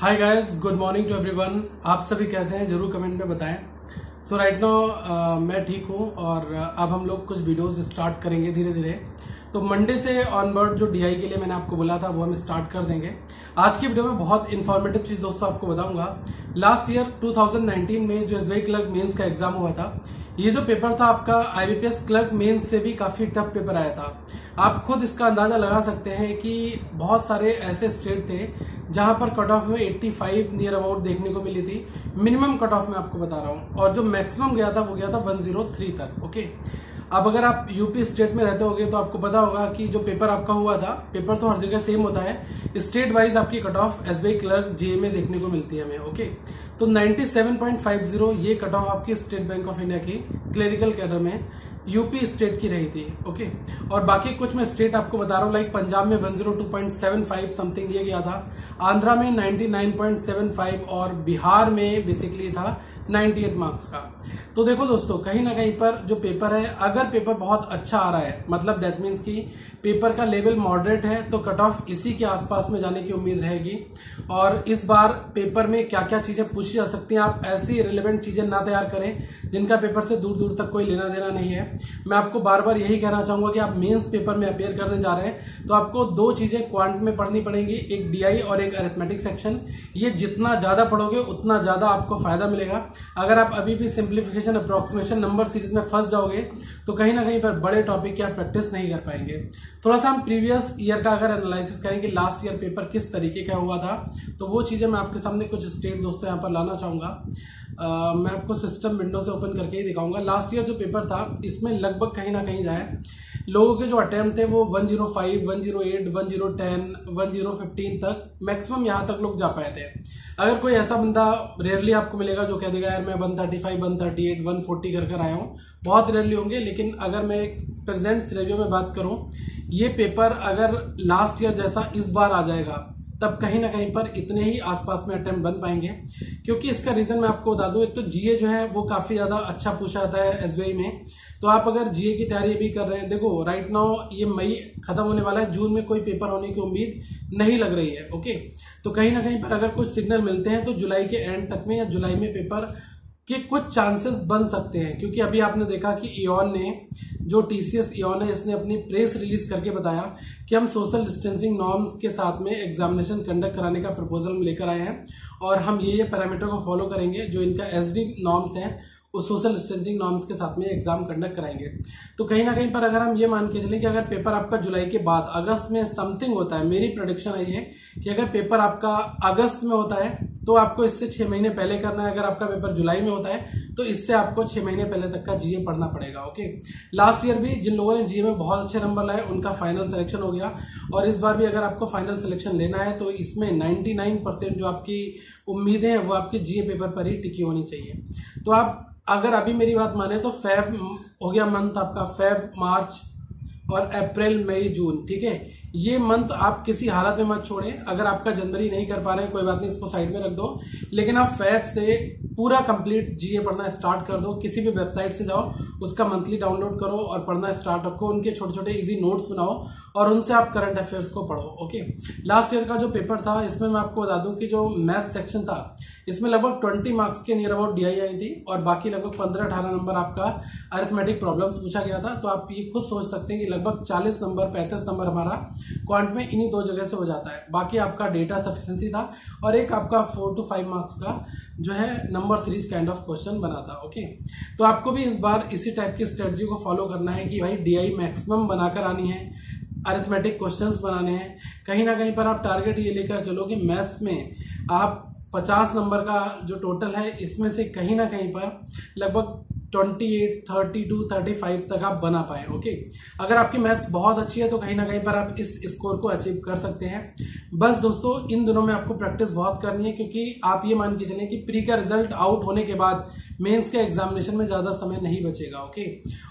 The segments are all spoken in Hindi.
Hi guys, good morning to everyone. आप सभी कैसे हैं जरूर कमेंट में बताएं। सो राइट नाउ मैं ठीक हूं और अब हम लोग कुछ वीडियोस स्टार्ट करेंगे धीरे धीरे। तो मंडे से ऑनवर्ड जो डीआई के लिए मैंने आपको बोला था वो हम स्टार्ट कर देंगे। आज की वीडियो में बहुत इन्फॉर्मेटिव चीज दोस्तों आपको बताऊंगा। लास्ट ईयर 2019 में जो एसबीआई क्लर्क मेंस का एग्जाम हुआ था, ये जो पेपर था आपका आईबीपीएस क्लर्क मेंस से भी काफी टफ पेपर आया था। आप खुद इसका अंदाजा लगा सकते हैं कि बहुत सारे ऐसे स्टेट थे जहां पर कट ऑफ में 85 नियर अबाउट देखने को मिली थी। मिनिमम कट ऑफ में आपको बता रहा हूं, और जो मैक्सिमम गया था वो गया था 103 तक। ओके, अब अगर आप यूपी स्टेट में रहते होगे तो आपको पता होगा कि जो पेपर आपका हुआ था, पेपर तो हर जगह सेम होता है, स्टेट वाइज आपकी कट ऑफ एसबीआई क्लर्क जे में देखने को मिलती है हमें। ओके, तो 97.50 ये कट ऑफ आपकी स्टेट बैंक ऑफ इंडिया की क्लेरिकल कैडर में यूपी स्टेट की रही थी। ओके, और बाकी कुछ मैं स्टेट आपको बता रहा हूँ, लाइक पंजाब में 102.75 समथिंग ये गया था, आंध्रा में 99.75 और बिहार में बेसिकली था 98 मार्क्स का। तो देखो दोस्तों, कहीं ना कहीं पर जो पेपर है, अगर पेपर बहुत अच्छा आ रहा है, मतलब दैट मीन्स कि पेपर का लेवल मॉडरेट है, तो कट ऑफ इसी के आसपास में जाने की उम्मीद रहेगी। और इस बार पेपर में क्या क्या चीजें पूछी जा सकती हैं, आप ऐसी रिलेवेंट चीजें ना तैयार करें जिनका पेपर से दूर दूर तक कोई लेना देना नहीं है। मैं आपको बार बार यही कहना चाहूंगा कि आप मेंस पेपर में अपेयर करने जा रहे हैं तो आपको दो चीजें क्वांट में पढ़नी पड़ेंगी, एक डीआई और एक अरिथमेटिक सेक्शन। ये जितना ज्यादा पढ़ोगे उतना ज्यादा आपको फायदा मिलेगा। अगर आप अभी भी सिंप्लीफिकेशन, अप्रोक्सीमेशन, नंबर सीरीज में फंस जाओगे तो कहीं ना कहीं पर बड़े टॉपिक की आप प्रैक्टिस नहीं कर पाएंगे। थोड़ा सा हम प्रीवियस ईयर का अगर एनालिसिस करेंगे, लास्ट ईयर पेपर किस तरीके का हुआ था, तो वो चीजें मैं आपके सामने कुछ स्टेट दोस्तों यहाँ पर लाना चाहूंगा। मैं आपको सिस्टम विंडो से ओपन करके ही दिखाऊंगा। लास्ट ईयर जो पेपर था इसमें लगभग कहीं ना कहीं जाए लोगों के जो अटेम्प्ट थे वो 105, 108, 1010, 1015 तक मैक्सिमम यहाँ तक लोग जा पाए थे। अगर कोई ऐसा बंदा, रेयरली आपको मिलेगा जो कह देगा यार मैं 135, 138, 140 कर आया हूँ, बहुत रेयरली होंगे। लेकिन अगर मैं प्रेजेंट सिनेरियो में बात करूं, ये पेपर अगर लास्ट ईयर जैसा इस बार आ जाएगा तब कहीं ना कहीं पर इतने ही आसपास में अटेम्प्ट बन पाएंगे। क्योंकि इसका रीजन मैं आपको बता दूं, एक तो जीए जो है वो काफी ज्यादा अच्छा पूछा जाता है एसबीआई में। तो आप अगर जीए की तैयारी भी कर रहे हैं, देखो राइट नाउ ये मई खत्म होने वाला है, जून में कोई पेपर होने की उम्मीद नहीं लग रही है। ओके, तो कहीं ना कहीं पर अगर कुछ सिग्नल मिलते हैं तो जुलाई के एंड तक में या जुलाई में पेपर के कुछ चांसेस बन सकते हैं। क्योंकि अभी आपने देखा कि इॉन ने, जो टीसीएस इॉन है, इसने अपनी प्रेस रिलीज करके बताया कि हम सोशल डिस्टेंसिंग नॉर्म्स के साथ में एग्जामिनेशन कंडक्ट कराने का प्रपोजल लेकर आए हैं और हम ये पैरामीटर को फॉलो करेंगे जो इनका एसडी नॉर्म्स हैं, उस सोशल डिस्टेंसिंग नॉर्म्स के साथ में एग्जाम कंडक्ट कराएंगे। तो कहीं ना कहीं पर अगर हम ये मान के चलें कि अगर पेपर आपका जुलाई के बाद अगस्त में समथिंग होता है, मेरी प्रेडिक्शन है ये कि अगर पेपर आपका अगस्त में होता है तो आपको इससे 6 महीने पहले करना है। अगर आपका पेपर जुलाई में होता है तो इससे आपको 6 महीने पहले तक का जीए पढ़ना पड़ेगा। ओके, लास्ट ईयर भी जिन लोगों ने जीए में बहुत अच्छे नंबर लाए उनका फाइनल सिलेक्शन हो गया, और इस बार भी अगर आपको फाइनल सिलेक्शन लेना है तो इसमें 99% जो आपकी उम्मीदें हैं वो आपके जीए पेपर पर ही टिकी होनी चाहिए। तो आप अगर अभी मेरी बात माने तो फेब हो गया मंथ आपका, फेब, मार्च और अप्रैल, मई, जून, ठीक है, ये मंथ आप किसी हालत में मत छोड़ें। अगर आपका जनवरी नहीं कर पा रहे हैं कोई बात नहीं, इसको साइड में रख दो, लेकिन आप फेब से पूरा कंप्लीट जीए पढ़ना स्टार्ट कर दो। किसी भी वेबसाइट से जाओ, उसका मंथली डाउनलोड करो और पढ़ना स्टार्ट रखो। उनके छोटे छोटे इजी नोट्स बनाओ और उनसे आप करंट अफेयर्स को पढ़ो। ओके, लास्ट ईयर का जो पेपर था इसमें मैं आपको बता दूं कि जो मैथ सेक्शन था इसमें लगभग 20 मार्क्स के नियर अबाउट डीआई आई थी और बाकी लगभग 15-18 नंबर आपका अरिथमेटिक प्रॉब्लम्स पूछा गया था। तो आप ये खुद सोच सकते हैं कि लगभग 40 नंबर, 35 नंबर हमारा क्वांट में इन्हीं दो जगह से हो जाता है। बाकी आपका डेटा सफिशिएंसी था और एक आपका 4 to 5 मार्क्स का जो है number series kind of question बना था। ओके, तो आपको भी इस बार इसी टाइप की स्ट्रेटजी को फॉलो करना है कि भाई डीआई मैक्सिमम बनाकर आनी है, अरिथमेटिक क्वेश्चंस बनाने हैं। कहीं ना कहीं पर आप टारगेट ये लेकर चलो कि मैथ्स में आप 50 नंबर का जो टोटल है इसमें से कहीं ना कहीं पर लगभग 28, 32, 35 तक आप बना पाए। ओके, अगर आपकी मैथ्स बहुत अच्छी है तो कहीं ना कहीं पर आप इस स्कोर को अचीव कर सकते हैं। बस दोस्तों, इन दिनों में आपको प्रैक्टिस बहुत करनी है, क्योंकि आप ये मान के चलें कि प्री का रिजल्ट आउट होने के बाद मेंस के एग्जामिनेशन में ज्यादा समय नहीं बचेगा। ओके,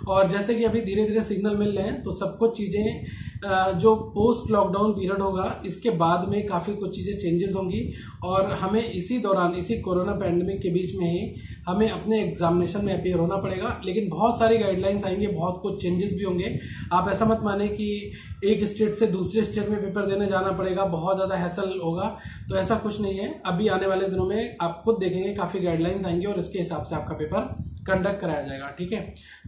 और जैसे कि अभी धीरे धीरे सिग्नल मिल रहे हैं तो सब कुछ चीजें जो पोस्ट लॉकडाउन पीरियड होगा इसके बाद में काफी कुछ चीजें चेंजेस होंगी और हमें इसी दौरान, इसी कोरोना पैंडेमिक के बीच में ही हमें अपने एग्जामिनेशन में अपीयर होना पड़ेगा। लेकिन बहुत सारी गाइडलाइंस आएंगे, बहुत कुछ चेंजेस भी होंगे। आप ऐसा मत माने कि एक स्टेट से दूसरे स्टेट में पेपर देने जाना पड़ेगा, बहुत ज्यादा हैसल होगा, तो ऐसा कुछ नहीं है। अभी आने वाले दिनों में आप खुद देखेंगे काफी गाइडलाइंस आएंगे और इसके हिसाब से आपका पेपर कंडक्ट कराया जाएगा। ठीक है,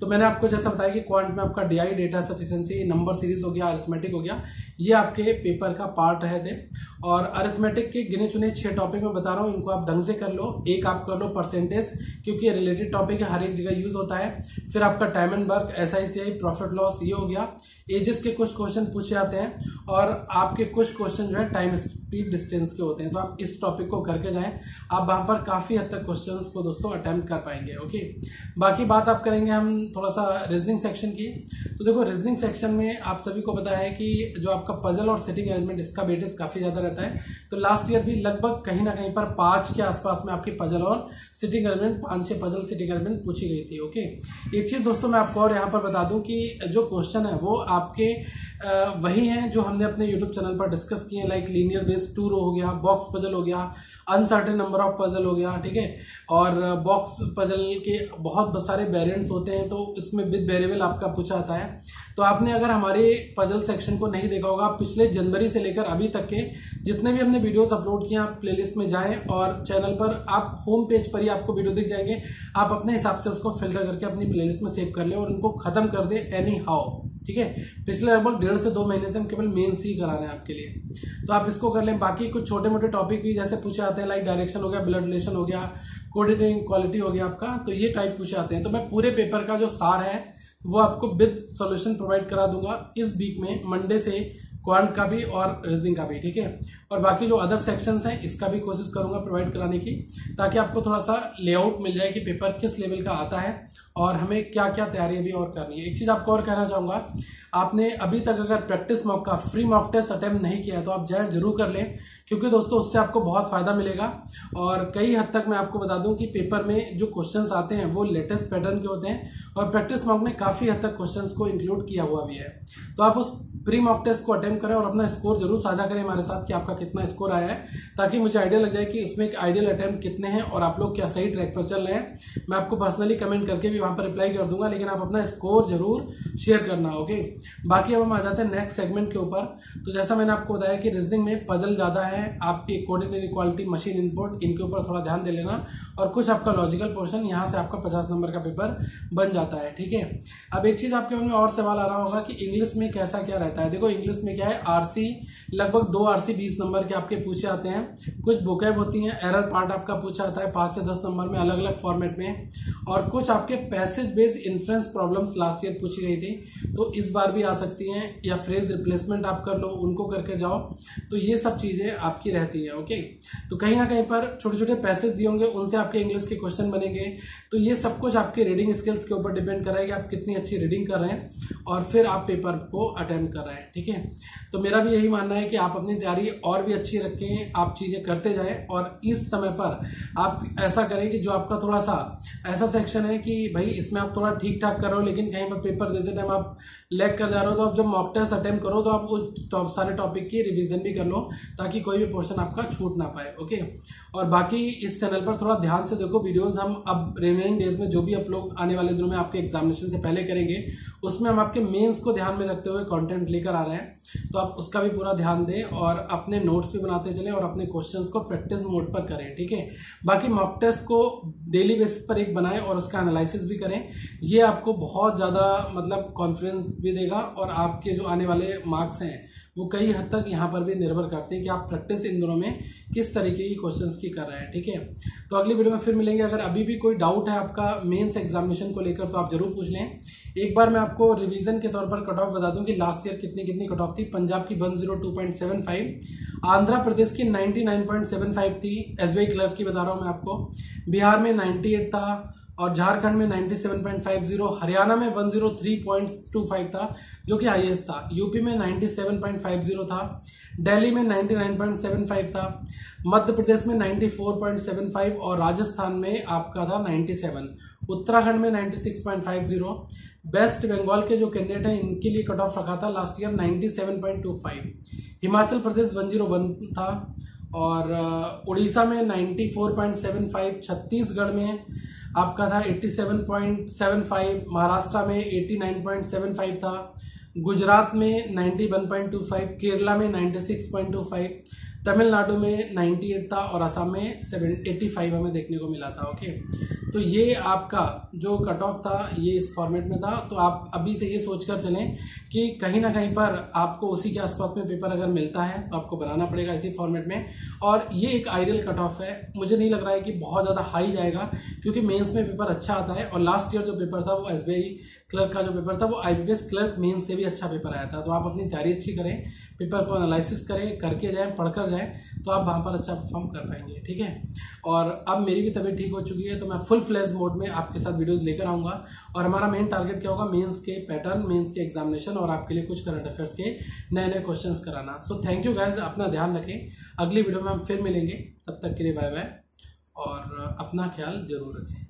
तो मैंने आपको जैसा बताया कि क्वांट में आपका DI, data sufficiency, number series हो गया, अरिथमेटिक हो गया, ये आपके पेपर का पार्ट है थे। और अरिथमेटिक के गिने चुने 6 टॉपिक मैं बता रहा हूं, इनको आप ढंग से कर लो। एक आप कर लो परसेंटेज, क्योंकि रिलेटेड टॉपिक है, हर एक जगह यूज होता है। फिर आपका time and work, SICI, profit loss, ये हो गया। एजेस के कुछ क्वेश्चन पूछे जाते हैं और आपके कुछ क्वेश्चन जो है टाइम, स्पीड, डिस्टेंस के होते हैं। तो आप इस टॉपिक को करके जाएं, आप वहां पर काफी हद तक क्वेश्चंस को दोस्तों अटेम्प्ट कर पाएंगे। ओके, बाकी बात आप करेंगे हम थोड़ा सा रीजनिंग सेक्शन की। तो देखो, रीजनिंग सेक्शन में आप सभी को पता है कि जो आपका पजल और सिटिंग अरेंजमेंट, इसका वेटेज काफी ज्यादा रहता है। तो लास्ट ईयर भी लगभग कहीं ना कहीं पर 5 के आसपास में आपकी पजल और sitting arrangement, 5-6 puzzle sitting arrangement पूछी गई थी। ओके, एक चीज दोस्तों मैं आपको और यहाँ पर बता दूं कि जो क्वेश्चन है वो आपके वही हैं जो हमने अपने यूट्यूब चैनल पर डिस्कस किए, लाइक लीनियर बेस्ड 2 रो हो गया, बॉक्स पजल हो गया, अनसर्टेन नंबर ऑफ पजल हो गया। ठीक है, और बॉक्स पजल के बहुत सारे वेरिएंट्स होते हैं, तो इसमें विद वेरिएबल आपका पूछा आता है। तो आपने अगर हमारे पजल सेक्शन को नहीं देखा होगा, पिछले जनवरी से लेकर अभी तक के जितने भी हमने वीडियोस अपलोड किए, आप प्लेलिस्ट में जाएं और चैनल पर आप होम पेज पर ही आपको वीडियो दिख जाएंगे। आप अपने हिसाब से उसको फिल्टर करके अपनी प्लेलिस्ट में सेव कर ले और उनको खत्म कर दे एनी हाउ। ठीक है, पिछले लगभग 1.5 से 2 महीने से हम केवल मेंस ही करा रहे हैं आपके लिए, तो आप इसको कर लें। बाकी कुछ छोटे मोटे टॉपिक भी जैसे पूछे आते हैं, लाइक डायरेक्शन हो गया, ब्लड रिलेशन हो गया, कोऑर्डिनेटिंग क्वालिटी हो गया आपका, तो ये टाइप पूछे आते हैं। तो मैं पूरे पेपर का जो सार है वो आपको विद सॉल्यूशन प्रोवाइड करा दूंगा इस वीक में, मंडे से, क्वांट का भी और रीजनिंग का भी। ठीक है, और बाकी जो अदर सेक्शंस हैं इसका भी कोशिश करूंगा प्रोवाइड कराने की, ताकि आपको थोड़ा सा लेआउट मिल जाए कि पेपर किस लेवल का आता है और हमें क्या क्या तैयारी अभी और करनी है। एक चीज आपको और कहना चाहूंगा, आपने अभी तक अगर प्रैक्टिस मॉक का फ्री मॉक टेस्ट अटेम्प्ट नहीं किया तो आप जाए जरूर कर लें, क्योंकि दोस्तों उससे आपको बहुत फायदा मिलेगा। और कई हद तक मैं आपको बता दूं कि पेपर में जो क्वेश्चंस आते हैं वो लेटेस्ट पैटर्न के होते हैं और प्रैक्टिस मॉक में काफी हद तक क्वेश्चंस को इंक्लूड किया हुआ भी है। तो आप उस प्री मॉक टेस्ट को अटेम्प्ट करें और अपना स्कोर जरूर साझा करें हमारे साथ कि आपका कितना स्कोर आया है, ताकि मुझे आइडिया लग जाए कि इसमें एक आइडियल अटेम्प्ट कितने हैं और आप लोग क्या सही ट्रैक पर चल रहे हैं। मैं आपको पर्सनली कमेंट करके भी वहां पर रिप्लाई कर दूंगा, लेकिन आप अपना स्कोर जरूर शेयर करना। ओके, बाकी अब हम आ जाते हैं नेक्स्ट सेगमेंट के ऊपर। तो जैसा मैंने आपको बताया कि रीजनिंग में पजल ज्यादा है, आपकी कोऑर्डिनेट इक्वालिटी, मशीन इनपुट, इनके ऊपर थोड़ा ध्यान दे लेना, और कुछ आपका लॉजिकल पोर्शन, यहां से आपका 50 नंबर का पेपर बन जाता है। ठीक है, अब एक चीज आपके मन में और सवाल आ रहा होगा कि इंग्लिश में कैसा क्या रहता है। देखो, इंग्लिश में क्या है, आरसी लगभग 2 आरसी 20 नंबर के आपके पूछे आते हैं। कुछ बुकेब होती हैं, एरर पार्ट आपका पूछा आता है 5 से 10 नंबर में अलग अलग फॉर्मेट में, और कुछ आपके passage based inference problems last year पूछी गई थी, तो इस बार भी आ सकती हैं, या फ्रेज रिप्लेसमेंट आप कर लो, उनको करके जाओ। तो ये सब चीजें आपकी रहती है। ओके, तो कहीं ना कहीं पर छोटे छोटे पैसेज दिए होंगे, उनसे आपके इंग्लिश के क्वेश्चन बनेंगे। तो ये सब कुछ आपके रीडिंग स्किल्स के ऊपर डिपेंड कर रहा है कि आप कितनी अच्छी रीडिंग कर रहे हैं और फिर आप पेपर को अटेम्प्ट कर रहे हैं। ठीक है, तो मेरा भी यही मानना है कि आप अपनी तैयारी और भी अच्छी रखें, आप चीजें करते जाएं, और इस समय पर आप ऐसा करें कि जो आपका थोड़ा सा ऐसा सेक्शन है कि भाई इसमें आप थोड़ा ठीक ठाक कर रहे हो, लेकिन कहीं पर पेपर देते टाइम आप लैग कर जा रहे हो, तो आप जब मॉक टेस्ट अटेम्प्ट करो तो आप उस सारे टॉपिक की रिवीजन भी कर लो, ताकि कोई भी पोर्शन आपका छूट ना पाए। ओके, और बाकी इस चैनल पर थोड़ा ध्यान से देखो वीडियोस, हम अब रिमेनिंग डेज में जो भी अपलोड आने वाले दिनों में आपके एग्जामिनेशन से पहले करेंगे, उसमें हम आपके मेंस को ध्यान में रखते हुए कंटेंट लेकर आ रहे हैं, तो आप उसका भी पूरा ध्यान दें और अपने नोट्स भी बनाते चलें और अपने क्वेश्चंस को प्रैक्टिस मोड पर करें। ठीक है, बाकी मॉक टेस्ट को डेली बेसिस पर एक बनाएं और उसका एनालिसिस भी करें, ये आपको बहुत ज्यादा मतलब कॉन्फिडेंस भी देगा, और आपके जो आने वाले मार्क्स हैं वो कई हद तक यहाँ पर भी निर्भर करते हैं कि आप प्रैक्टिस इन दिनों में किस तरीके की क्वेश्चंस की कर रहे हैं। ठीक है, तो अगली वीडियो में फिर मिलेंगे। अगर अभी भी कोई डाउट है आपका मेंस एग्जामिनेशन को लेकर तो आप जरूर पूछ लें। एक बार मैं आपको रिवीजन के तौर पर कट ऑफ बता दूं कि लास्ट ईयर कितनी कितनी कट ऑफ थी। पंजाब की 102.75, आंध्र प्रदेश की 99.75 थी, एसबीआई क्लर्क की बता रहा हूं मैं आपको, बिहार में 98 था, और झारखंड में 97.50, हरियाणा में 103.25 था जो कि हाईएस्ट था, यूपी में 97.50 था, दिल्ली में 99.75 था, मध्य प्रदेश में 94.75 और राजस्थान में आपका था 97, उत्तराखंड में 96.50, वेस्ट बंगाल के जो कैंडिडेट हैं इनके लिए कट ऑफ रखा था लास्ट ईयर 97.25, हिमाचल प्रदेश 101 था, और उड़ीसा में 94.75, छत्तीसगढ़ में आपका था 87.75, महाराष्ट्र में 89.75 था, गुजरात में 91.25, केरला में 96.25, तमिलनाडु में 98 था और असम में 85 हमें देखने को मिला था। ओके, तो ये आपका जो कट ऑफ था ये इस फॉर्मेट में था। तो आप अभी से ये सोचकर चलें कि कहीं ना कहीं पर आपको उसी के आसपास में पेपर अगर मिलता है तो आपको बनाना पड़ेगा इसी फॉर्मेट में। और ये एक आइडियल कट ऑफ है, मुझे नहीं लग रहा है कि बहुत ज़्यादा हाई जाएगा, क्योंकि मेंस में पेपर अच्छा आता है। और लास्ट ईयर जो पेपर था वो एसबीआई क्लर्क का जो पेपर था वो आईबीपीएस क्लर्क मेंस से भी अच्छा पेपर आया था। तो आप अपनी तैयारी अच्छी करें, पेपर को एनालिसिस करें, करके जाएं, पढ़कर जाएं, तो आप वहाँ पर अच्छा परफॉर्म कर पाएंगे। ठीक है, और अब मेरी भी तबीयत ठीक हो चुकी है तो मैं फुल फ्लैश मोड में आपके साथ वीडियोस लेकर आऊँगा। और हमारा मेन टारगेट क्या होगा, मेंस के पैटर्न, मेंस के एग्जामिनेशन और आपके लिए कुछ करंट अफेयर्स के नए नए क्वेश्चंस कराना। सो थैंक यू गाइज, अपना ध्यान रखें, अगली वीडियो में हम फिर मिलेंगे, तब तक के लिए बाय बाय और अपना ख्याल जरूर रखें।